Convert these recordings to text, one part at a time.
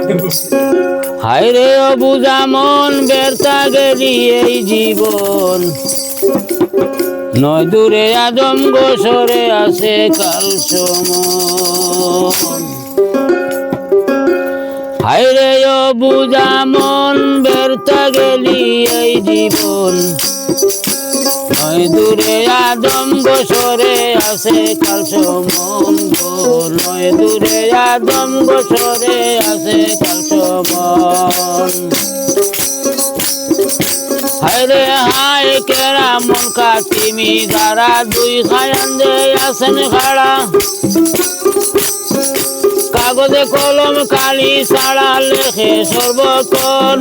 হায় রে অবুঝা মন বেরতা গেলি এই জীবন নয় দূরে আদম গোসরে আছে কাল সমন। হায় রে অবুঝা মন বেরতা গেলি এই জীবন নয় দূরে আদম গোসরে আছে কাল সমন গো, নয় দূরে আদম গোসরে আছে কাল সমন। হায় রে হায় কেরা মন কাটিমি যারা দুই খায়ান যে আছেন খাড়া, কাগজে কলম কালি ছাড়া লেখে সর্বক্ষণ।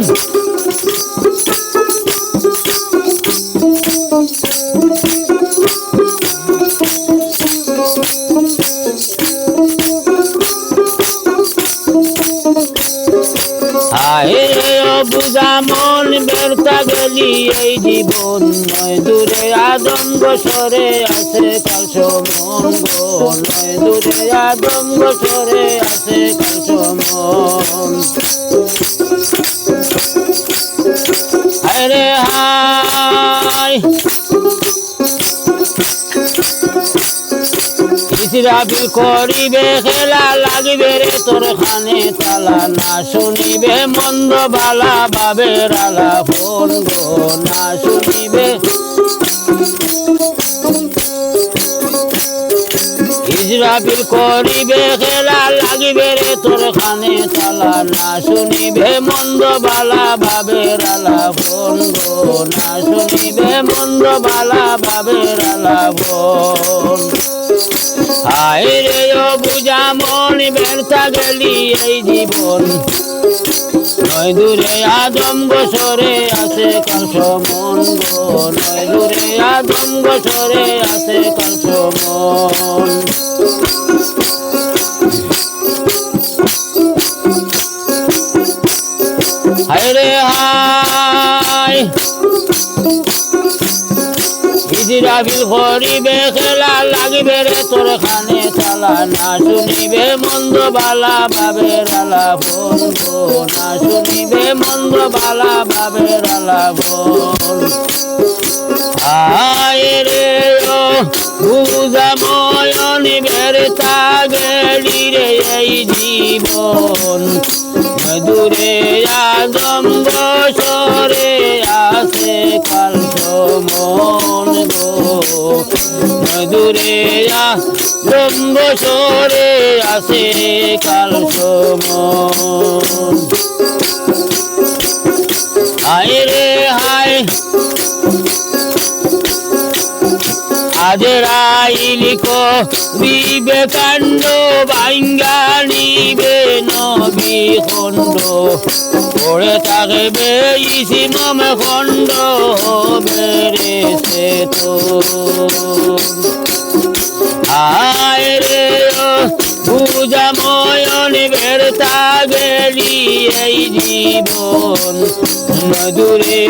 হায় রে অবুঝা মন বেরতা গেলি এই জীবন নয় দূরে আদম গোসরে আছে কাল সমন গো, নয় দূরে আদম গোসরে আছে কাল সমন। হায় রে হায় ইসরাফিল করিবে খেলা লাগিবে রে তোর খানে তালা, না শুনিবে মন্দ বালা বাবের আলাপন গো, না শুনিবে। ইসরাফিল করিবে খেলা লাগিবে রে তোর খানে তালা, না শুনিবে মন্দ বালা বাবের আলাপন গো, না শুনিবে মন্দ বালা বাবের আলাপন। হায় রে অবুঝা মন বেরতা গেলি এই জীবন নয় দূরে আদম গোসরে আছে কাল সমন গো, নয় দূরে আদম গোসরে আছে কাল সমন। হায় রে হায় ইসরাফিল করিবে খেলা লাগিবে রে তোর খানে তালা, না শুনিবে মন্দ বালা বাবের আলাপন গো, না শুনিবে মন্দ বালা বাবের আলাপন। হায় রে অবুঝা মন বেরতা গেলি রে এই জীবন নয় দূরে আদম গোসরে আছে কাল সমন গো, নয় দূরে আদম গোসরে আছে কাল সমন। হায় রে হায় আজরাইল করিবে কাণ্ড ভাঙ্গা নিবে নবী খণ্ড, পড়ে থাকবে ইসিমম খণ্ড বেড়েছে তো। হায় রে অবুঝা মন বেরতা গেলি এই জীবন নয় দূরে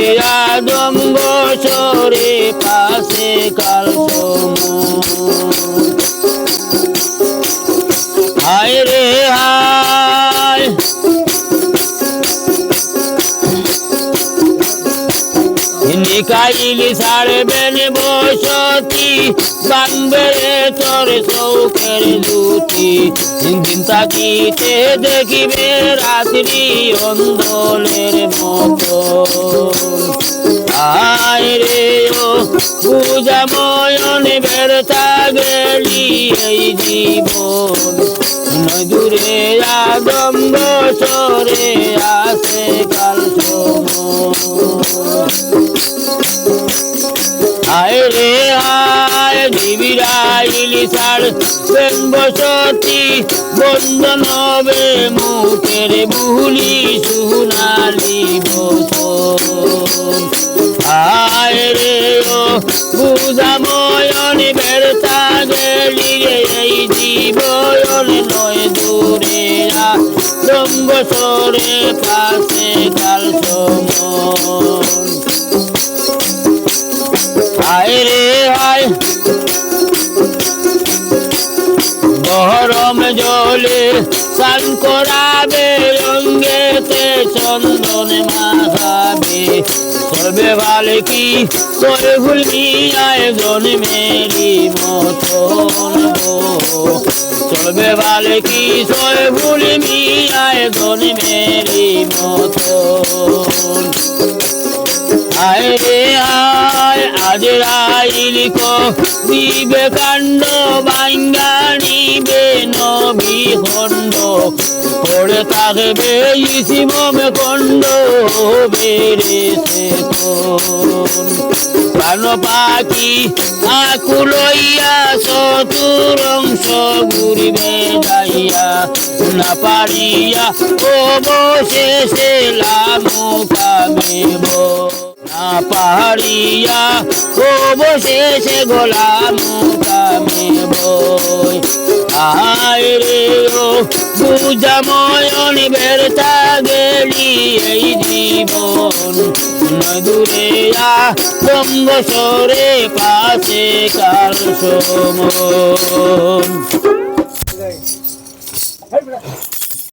আদম গোসরে পাশে কাল সমন। হায় রে হায় মিকাইল ছাড়বেন বসতি বাংবে তোর চৌকের জুতি, দিন তাকিতে দেখিবে রাত্রি অন্ধলের মতো। আয় রে অবুঝা মন বেরতা গেলি এই জীবন নয় দূরে আদম গোসরে আছে কাল সমন। হায় রে হায় জিবরাইল ছাড়বেন বসতি বন্ধন হবে মুখের বুলি সোনালি বচন। হায় রে অবুঝা মন বেরতা গেলি এই জীবন নয় দূরে আদম গোসরে পাশে কাল সমন। হায় রে হায় গরম জলে স্নান করাবে অঙ্গে চলবে ভালে কি তোরে ভুলবি আয়োজন মেরি মতন গো চলবে ভালে কি তোরে ভুলবি আয়োজন মেরি মতন আয় রে আয় আজ রাইলিক দিবে কাণ্ড বাঙ্গা নিবে নবী খণ্ড পড়ে থাকবে শিবমে খণ্ড বেড়েছে প্রাণ পাখি আকুলইয়া চতুরংশ ঘুরিবে যাইয়া না পারিয়া অবশেষে লামুকামিব না পারিয়া অবশেষে গোলামুকামিব আয় রে ও বুঝাময়ন বেরতা গেলি এই জীবন নয় দূরে বঙ্গসরে পাশে কাল সমন